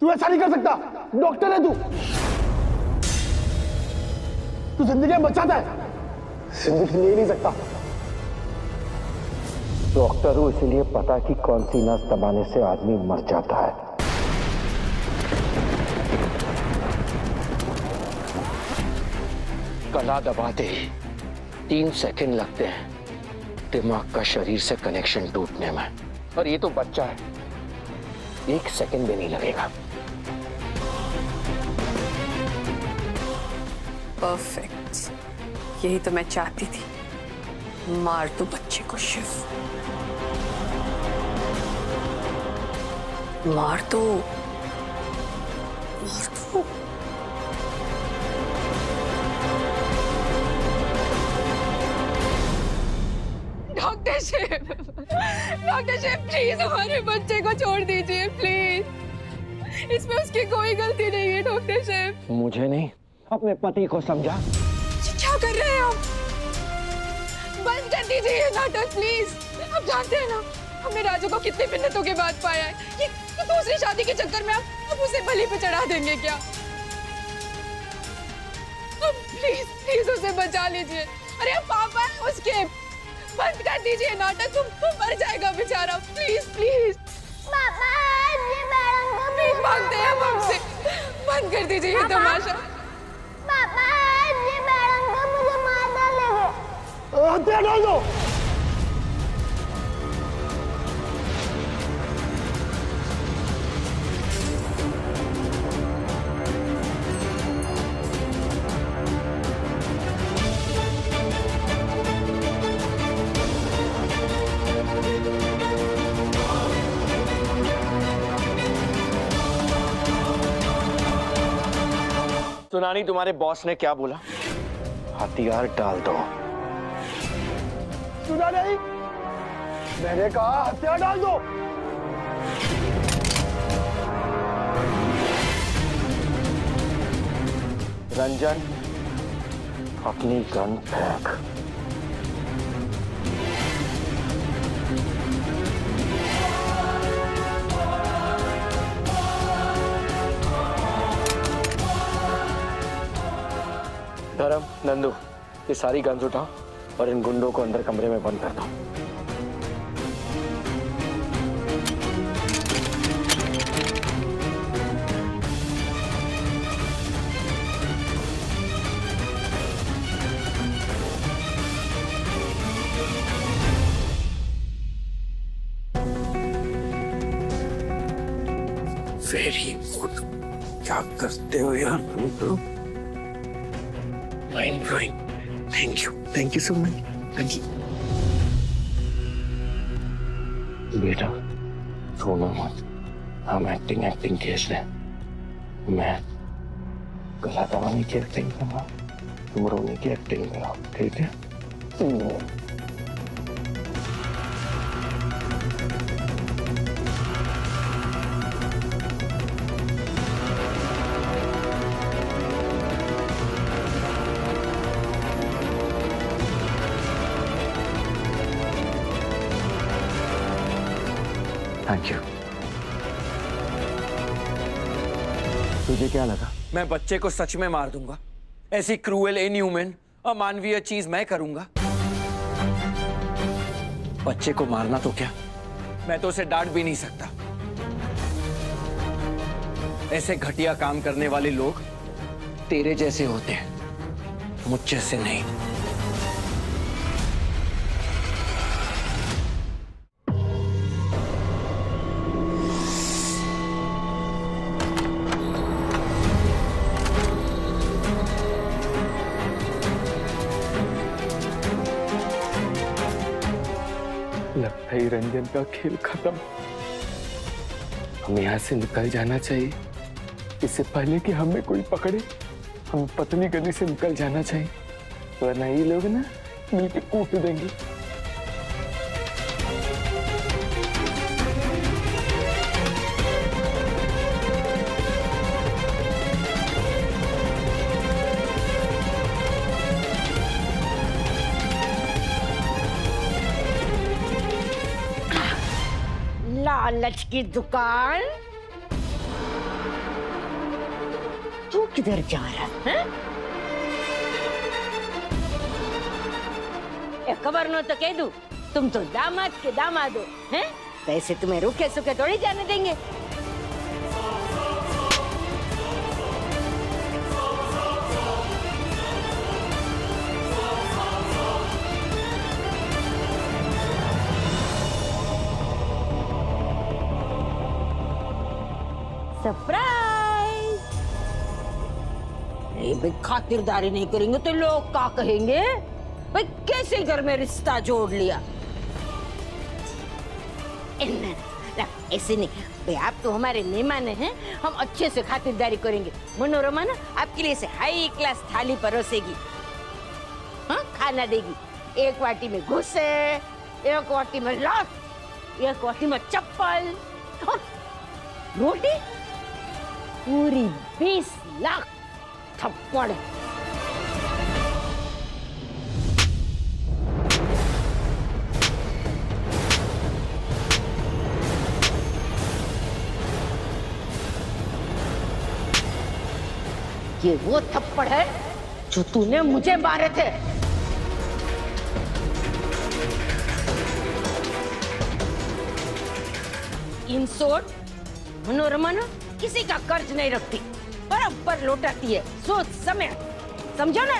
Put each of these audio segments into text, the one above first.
तू ऐसा नहीं कर सकता, डॉक्टर है तू। तू जिंदगी बचाता है, जिंदगी ले नहीं सकता। डॉक्टर हूं इसलिए पता कि कौन सी नस दबाने से आदमी मर जाता है। गला दबाते ही 3 सेकंड लगते हैं दिमाग का शरीर से कनेक्शन टूटने में, और ये तो बच्चा है, 1 सेकंड भी नहीं लगेगा। परफेक्ट, यही तो मैं चाहती थी। मार दो बच्चे को शिव, मार दो, मार दो। Doctor Shiv, doctor Shiv please हमारे बच्चे को छोड़ दीजिए प्लीज। इसमें उसकी कोई गलती नहीं है डॉक्टर शिव। मुझे नहीं, अपने पति को समझा। क्या कर रहे हैं आप? बंद कर दीजिए ये नाटक प्लीज। आप जानते हैं ना हमने राजू को कितनी मिन्नतों के बाद पाया है। ये दूसरी शादी के चक्कर में आप उसे बलि पे चढ़ा देंगे क्या? प्लीज प्लीज उसे बचा लीजिए। अरे पापा है उसके, बंद कर दीजिए नाटक। तुम मर जाएगा बेचारा। प्लीज प्लीज पापा जी मैडम को प्लीज मांगते हैं हम हमसे, बंद कर दीजिए ये तमाशा। पापा जी मैडम को मुझे मार डालेंगे। हत्या डाल दो। सुनानी, तुम्हारे बॉस ने क्या बोला? हथियार डाल दो। सुना नहीं, मैंने कहा हथियार डाल दो। रंजन, अपनी गन फेंक। धर्म, नंदू, ये सारी गन्स उठाओ और इन गुंडों को अंदर कमरे में बंद कर दो। वेरी गुड, क्या करते हो यार तुम तो। Mind blowing. Thank you so much. Thank you. बेटा, रोना मत। हम एक्टिंग केस है। मैं गला दबाने की एक्टिंग करूँगा, तुम रोने की एक्टिंग करो, ठीक है? Thank you. तुझे क्या लगा? मैं बच्चे को सच में मार दूंगा। ऐसी क्रूएल, इनह्यूमन, अमानवीय चीज मैं करूंगा? बच्चे को मारना तो क्या, मैं तो उसे डांट भी नहीं सकता। ऐसे घटिया काम करने वाले लोग तेरे जैसे होते हैं, मुझ जैसे नहीं। लगता है रंजन का खेल खत्म। हमें यहाँ से निकल जाना चाहिए, इससे पहले कि हमें कोई पकड़े। हम पतली गली से निकल जाना चाहिए, वरना ये लोग ना मिलके कूट देंगे। लालच की दुकान, किधर जा रहा है? खबर न तो कह दूं, तुम तो दामाद के दामाद हो, हैं? तो ऐसे तुम्हें रूखे सूखे थोड़ी जाने देंगे। सरप्राइज! ये भाई खातिरदारी नहीं करेंगे तो लोग क्या कहेंगे? भाई कैसे घर में रिश्ता जोड़ लिया? ऐसे नहीं भाई, आप तो हमारे मेहमान हैं, हम अच्छे से खातिरदारी करेंगे। मनोरमा ना आपके लिए से हाई क्लास थाली परोसेगी, हाँ खाना देगी। एक वाटी में घुसे, एक वाटी में लात, एक वाटी में चप्पल, रोटी पूरी 20 लाख थप्पड़। ये वो थप्पड़ है जो तूने मुझे मारे थे। इन शॉर्ट, मनोरमा ना किसी का कर्ज नहीं रखती, बराबर लौटाती है सोच समय, समझो ना?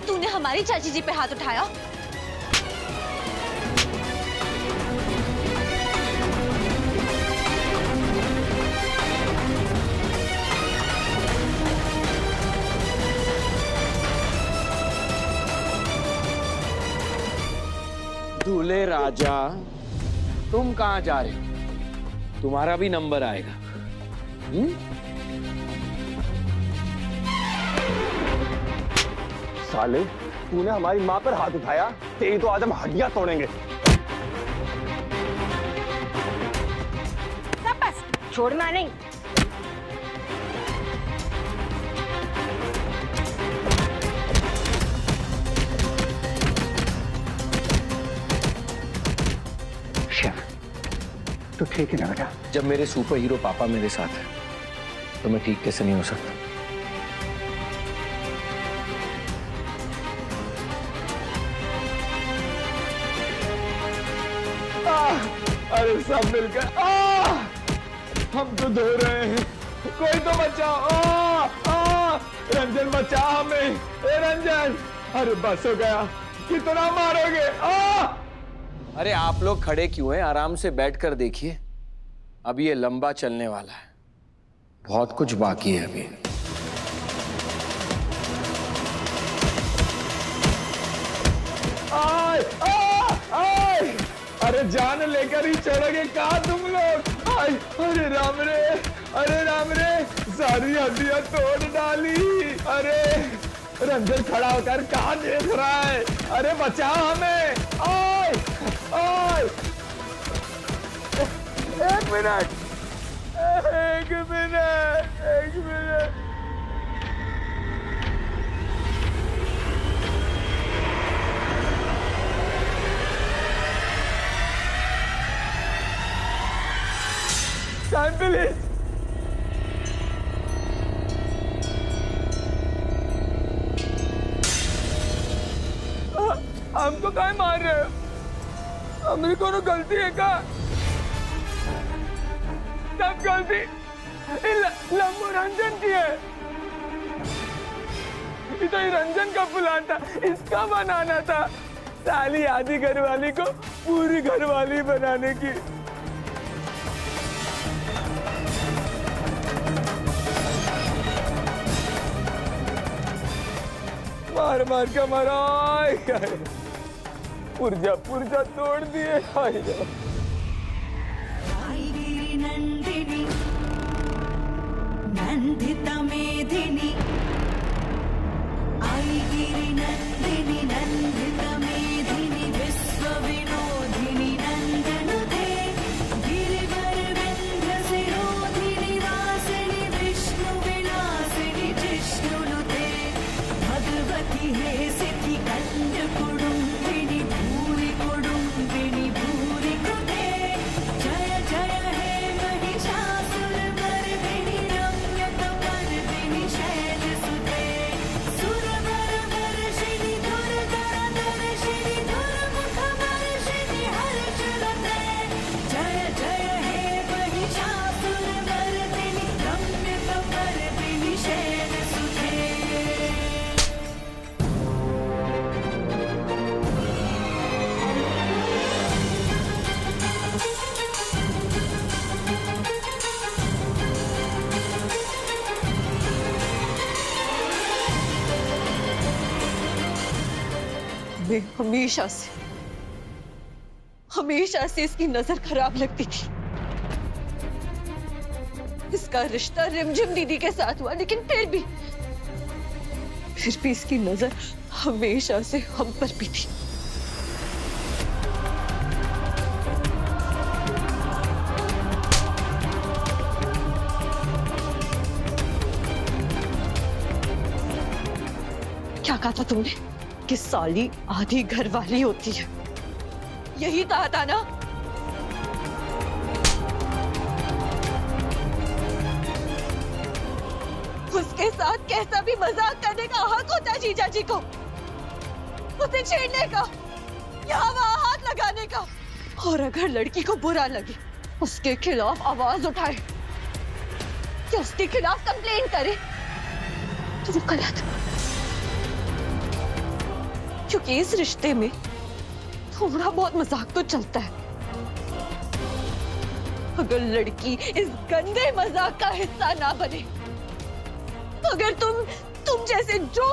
तूने हमारी चाची जी पे हाथ उठाया? दूल्हे राजा, तुम कहां जा रहे हो? तुम्हारा भी नंबर आएगा। साले, तूने हमारी माँ पर हाथ उठाया, तेरी तो आज हम हड्डियां तोड़ेंगे। बस छोड़ना नहीं। तो ठीक है ना बेटा? जब मेरे सुपर हीरो पापा मेरे साथ है तो मैं ठीक कैसे नहीं हो सकता? अरे सब मिलकर हम तो धो रहे हैं, कोई तो बचाओ। रंजन बचा हमें, ए रंजन। अरे बस हो गया, कितना मारोगे? अरे आप लोग खड़े क्यों हैं? आराम से बैठकर देखिए, अभी ये लंबा चलने वाला है, बहुत कुछ बाकी है अभी। अरे जान लेकर ही चढ़ोगे कहा तुम लोग? अरे राम रे, अरे राम रे, सारी हड्डियां तोड़ डाली। अरे रंजन खड़ा होकर कहाँ देख रहा है? अरे बचाओ हमें। एक मिनट, एक मिनट, एक मिनट। Time please. हमको क्या मार रहे हो? हमारी कोनो गलती है क्या? सब गलती लंबू रंजन की है। ये तो रंजन का प्लान था, इसका बनाना था। साली आधी घरवाली को पूरी घरवाली बनाने की। मार मार के मारा, पुर्जा पुर्जा तोड़ दिए। नंदिनी नंदिता मेदिनी, आई गिरी नंदिनी नंदिता मेदिनी, विश्व विनोदिनी नंदनुते, गिरिवर विंध्य सिरोधिनी रासिनी, विष्णु विलासिनी जिष्णुनुते, भगवती हे सिद्धि कंड कुडुम्बिनी, भूरि कुडुम्बिनी भूरि कृते। हमें हमेशा से इसकी नजर खराब लगती थी। इसका रिश्ता रिमझिम दीदी के साथ हुआ, लेकिन फिर भी इसकी नजर हमेशा से हम पर भी थी। क्या कहा था तुमने कि साली आधी घरवाली होती है? यही कहा था ना? उसके साथ कैसा भी मजाक करने का हक होता है जीजा जी को, उसे छेड़ने का, यहाँ वहाँ हाथ लगाने का। और अगर लड़की को बुरा लगे, उसके खिलाफ आवाज उठाए या उसके खिलाफ कंप्लेन करे, तो वो गलत। क्योंकि इस रिश्ते में थोड़ा बहुत मजाक तो चलता है। अगर लड़की इस गंदे मजाक का हिस्सा ना बने, अगर तुम जैसे जो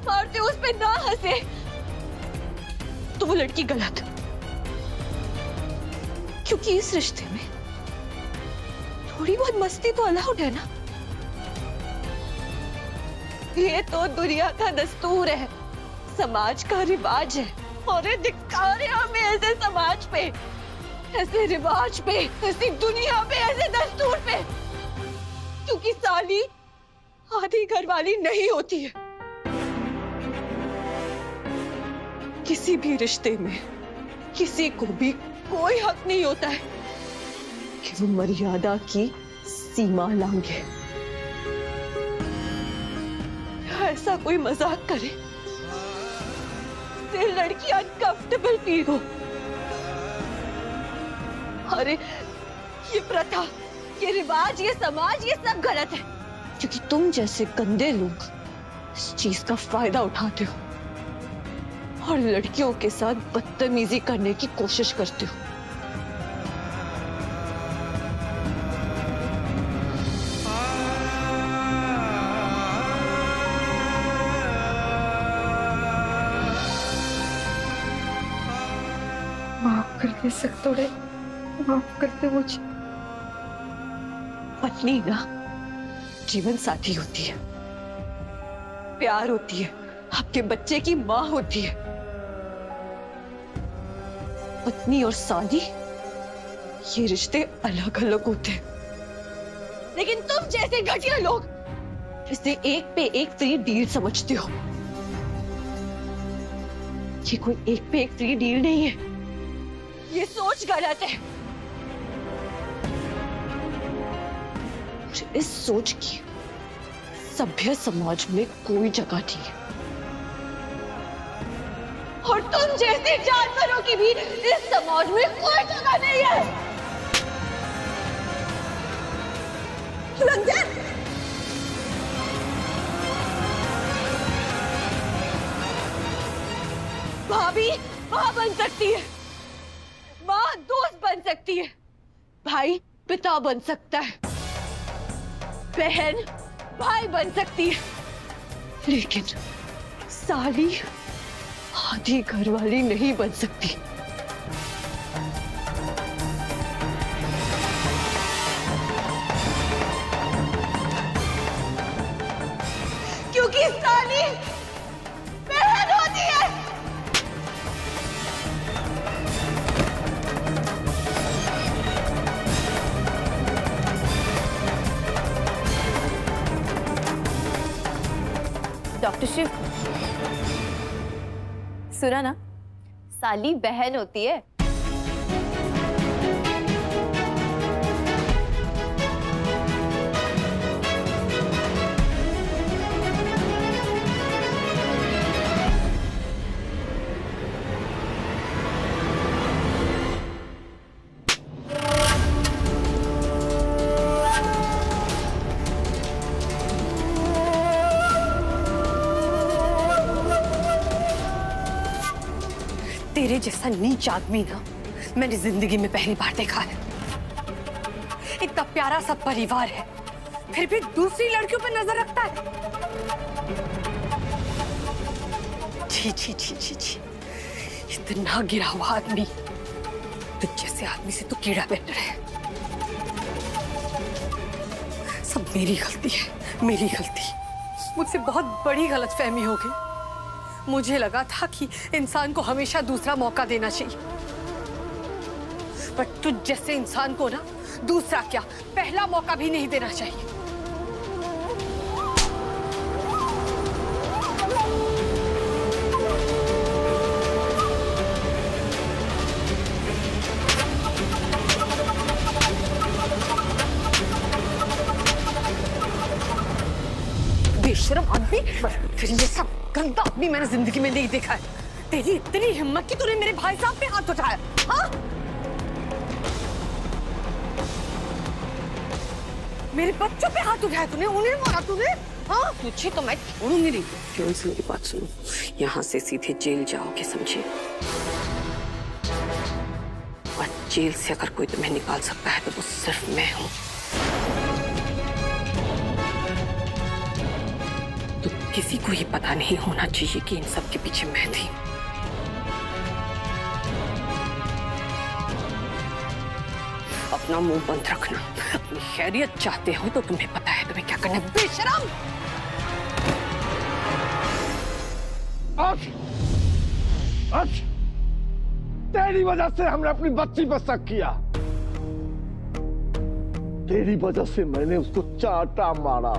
मारते हो उस पे ना हंसे, तो वो लड़की गलत। क्योंकि इस रिश्ते में थोड़ी बहुत मस्ती तो अलाउड है ना। ये तो दुनिया का दस्तूर है, समाज का रिवाज है। और धिक्कार है हमें ऐसे समाज पे, ऐसे रिवाज पे, ऐसी दुनिया पे, ऐसे दस्तूर पे। क्योंकि साली आधी घरवाली नहीं होती है। किसी भी रिश्ते में किसी को भी कोई हक नहीं होता है कि वो मर्यादा की सीमा लांघे, ऐसा कोई मजाक करे से लड़की अनकंफर्टेबल फील हो। अरे ये प्रथा, ये रिवाज, ये समाज, ये सब गलत है। क्योंकि तुम जैसे गंदे लोग इस चीज का फायदा उठाते हो और लड़कियों के साथ बदतमीजी करने की कोशिश करते हो। माफ कर दे सकते, माफ करते मुझे। पत्नी ना जीवन साथी होती है, प्यार होती है, आपके बच्चे की माँ होती है। पत्नी और साली ये रिश्ते अलग अलग होते हैं। लेकिन तुम जैसे घटिया लोग इसे एक पे एक फ्री डील समझते हो। ये कोई एक पे एक फ्री डील नहीं है, ये सोच गलत है। इस सोच की सभ्य समाज में कोई जगह नहीं है। और तुम जैसे जानवरों की भी इस समाज में कोई जगह नहीं है। रंजन, भाभी माँ बन सकती है, माँ दोस्त बन सकती है, भाई पिता बन सकता है, बहन भाई बन सकती है, लेकिन साली आधी घरवाली नहीं बन सकती। क्योंकि साली बहन होती है। डॉक्टर शिव, सुना ना, साली बहन होती है। तेरे जैसा नीच आदमी ना मैंने जिंदगी में पहली बार देखा है। इतना प्यारा सा परिवार है, फिर भी दूसरी लड़कियों पर नजर रखता है। छी छी छी छी छी, इतना गिरा हुआ आदमी, तो जैसे आदमी से तो कीड़ा बेटर है। सब मेरी गलती है, मेरी गलती। मुझसे बहुत बड़ी गलतफहमी हो गई। मुझे लगा था कि इंसान को हमेशा दूसरा मौका देना चाहिए, पर तुझ जैसे इंसान को ना दूसरा क्या, पहला मौका भी नहीं देना चाहिए। बेशरम आदमी, तेरी जैसा गंदा आदमी मैंने जिंदगी में नहीं देखा है। तेरी इतनी हिम्मत कि तूने मेरे भाई साहब पे हाथ उठाया, हाँ? मेरे बच्चों पे हाथ उठाया तूने, उन्हें मारा तूने, हाँ? तुझे तो मैं छोड़ूंगी नहीं। ध्यान से मेरी बात सुनो, यहाँ से सीधे जेल जाओगे, समझे? और जेल से अगर कोई तुम्हें निकाल सकता है तो वो सिर्फ मैं हूँ। तो किसी को ये पता नहीं होना चाहिए कि इन सब के पीछे मैं थी। अपना मुंह बंद रखना। अपनी खैरियत चाहते हो तो तुम्हें पता है तुम्हें क्या करना है, बेशरम। तेरी वजह से हमने अपनी बच्ची पर शक किया। तेरी वजह से मैंने उसको चाटा मारा।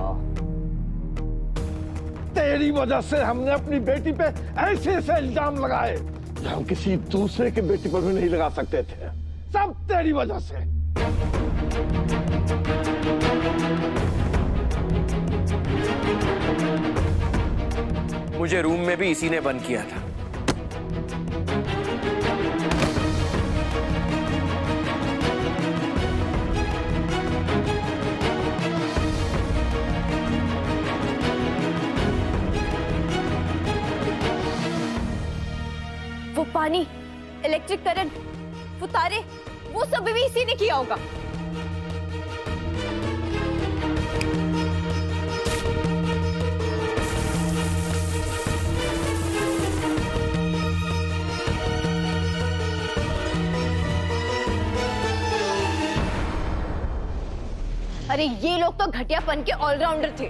तेरी वजह से हमने अपनी बेटी पे ऐसे ऐसे इल्जाम लगाए जो हम किसी दूसरे के बेटी पर भी नहीं लगा सकते थे। सब तेरी वजह से। मुझे रूम में भी इसी ने बंद किया था। वो पानी, इलेक्ट्रिक करंट, वो तारे, वो सब भी इसी ने किया होगा। अरे ये लोग तो घटियापन के ऑलराउंडर थे।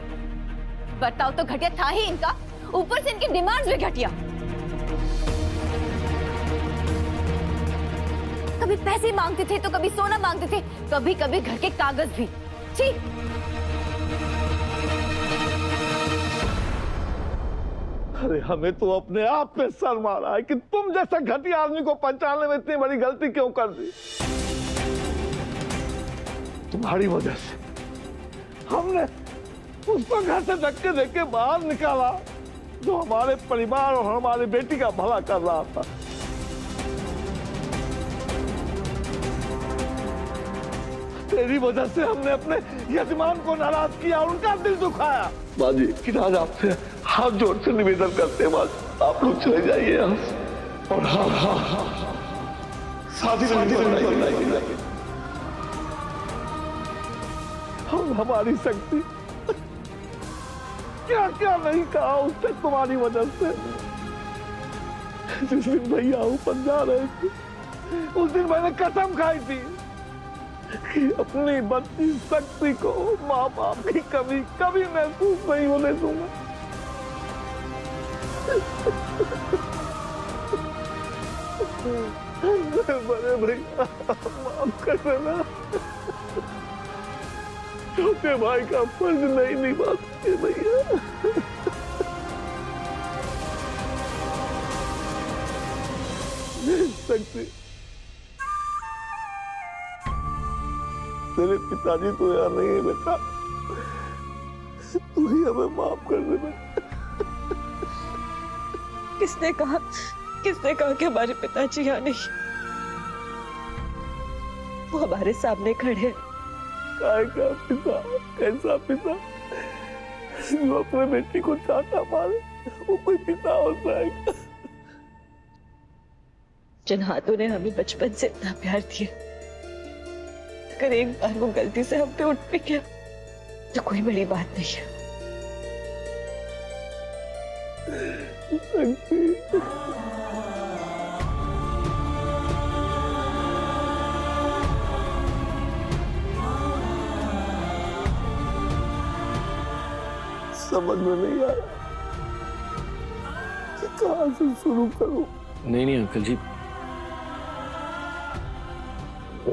बर्ताव तो घटिया था ही इनका, ऊपर से इनकी डिमांड्स भी घटिया। कभी पैसे मांगते थे तो कभी सोना मांगते थे, कभी कभी घर के कागज भी। छी! अरे हमें तो अपने आप पे शर्म आ रहा है कि तुम जैसा घटिया आदमी को पहचानने में इतनी बड़ी गलती क्यों कर दी। तुम्हारी वजह से हमने उसको घर से धक्के देके बाहर निकाला जो हमारे परिवार और हमारी बेटी का भला कर रहा था। तेरी वजह से हमने अपने यजमान को नाराज किया और उनका दिल दुखाया। बाजी कि आज आपसे हाथ जोड़ से निवेदन करते हैं, बाजी आप लोग चले जाइए यहाँ से। और हाँ हाँ हाँ शादी बनाइए। हम हमारी शक्ति क्या क्या नहीं कहा उस तक तुम्हारी वजह से। जिस दिन भैया ऊपर जा रहे थे उस दिन मैंने कसम खाई थी कि अपनी बच्ची शक्ति को माँ बाप की कमी कभी महसूस नहीं होने दूंगा। बड़े भैया माफ कर देना, छोटे भाई का फर्ज नहीं निभा सके भैया। शक्ति तेरे पिताजी तो यहाँ नहीं है बेटा, तू ही हमें माफ कर देना। किसने कहा कि हमारे पिताजी यहाँ नहीं? वो हमारे सामने खड़े हैं। का पिता, कैसा पिता जो अपने बेटी को चाटा मारे, वो कोई पिता होता है? जिन हाथों ने हमें बचपन से इतना प्यार दिया, अगर एक बार वो गलती से हम पे उठ भी गया तो कोई बड़ी बात नहीं है। समझ में नहीं आ रहा कि कहां से शुरू करूं। नहीं अंकल जी,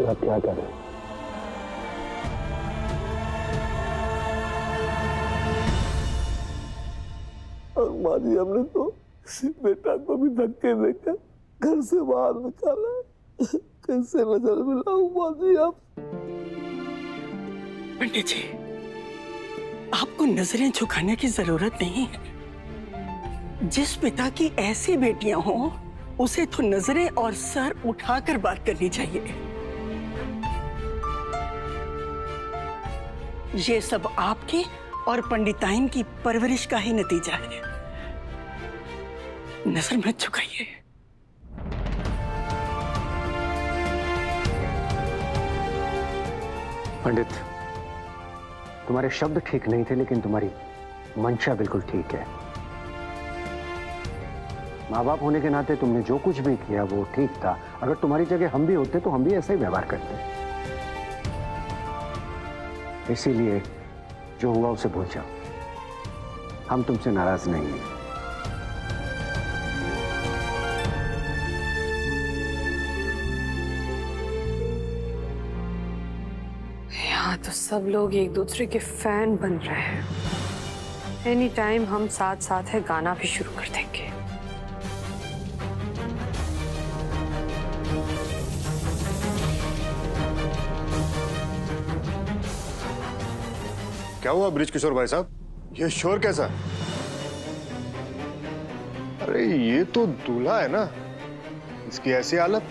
आप क्या करें? और माँ जी, हमने तो बेटा को भी धक्के देकर घर से बाहर निकाला। कैसे नजर मिलाऊं माँ जी आप? पंडित जी, आपको नजरें झुकाने की जरूरत नहीं है। जिस पिता की ऐसी बेटियां हों, उसे तो नजरें और सर उठाकर बात करनी चाहिए। ये सब आपकी और पंडिताइन की परवरिश का ही नतीजा है। नजर मत झुकाइए। पंडित, तुम्हारे शब्द ठीक नहीं थे, लेकिन तुम्हारी मंशा बिल्कुल ठीक है। माँ बाप होने के नाते तुमने जो कुछ भी किया वो ठीक था। अगर तुम्हारी जगह हम भी होते तो हम भी ऐसा ही व्यवहार करते। इसीलिए जो हुआ उसे भूल जाओ। हम तुमसे नाराज नहीं हैं। यहाँ तो सब लोग एक दूसरे के फैन बन रहे हैं। एनी टाइम हम साथ साथ है गाना भी शुरू कर देंगे। क्या हुआ ब्रिज किशोर भाई साहब, ये शोर कैसा? अरे ये तो दूल्हा है ना, इसकी ऐसी हालत।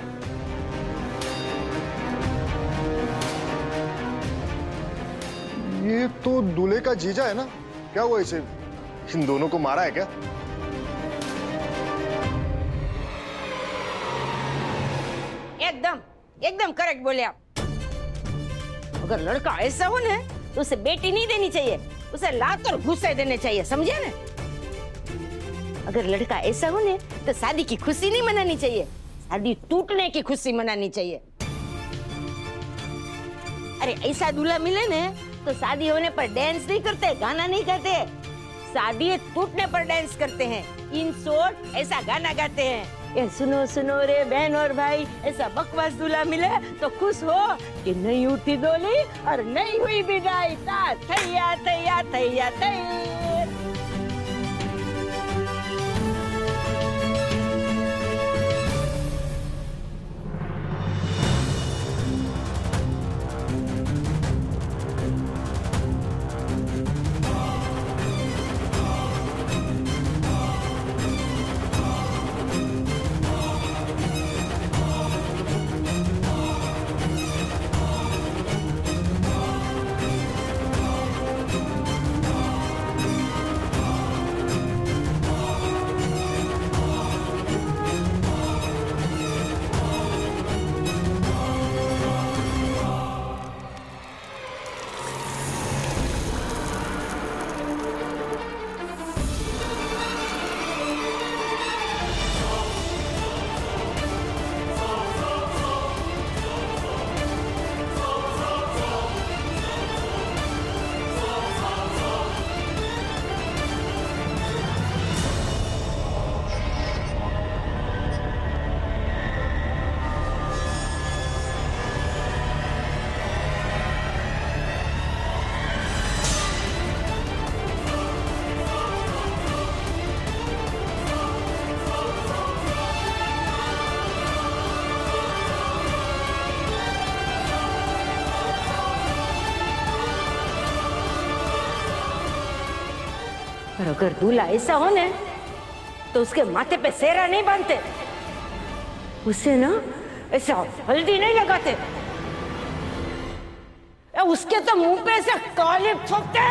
ये तो दूल्हे का जीजा है ना, क्या हुआ इसे? इन दोनों को मारा है क्या? एकदम एकदम करेक्ट बोले आप। अगर लड़का ऐसा हो ना तो उसे बेटी नहीं देनी चाहिए, उसे लात और घुसे देने चाहिए, समझे ना? अगर लड़का ऐसा हो ना तो शादी की खुशी नहीं मनानी चाहिए, शादी टूटने की खुशी मनानी चाहिए। अरे ऐसा दूल्हा मिले ना तो शादी होने पर डांस नहीं करते, गाना नहीं करते, शादी टूटने पर डांस करते हैं। इन शॉर्ट ऐसा गाना गाते हैं, ये सुनो सुनो रे बहन और भाई। ऐसा बकवास दूल्हा मिले तो खुश हो कि नहीं उठी डोली और नहीं हुई विदाई। थैया थैया थैया थैया। पर अगर दूल्हा ऐसा हो ना तो उसके माथे पे सेहरा नहीं बांधते, उसे ना ऐसा हल्दी नहीं लगाते, उसके तो मुंह पे ऐसे कालिप ठोकते।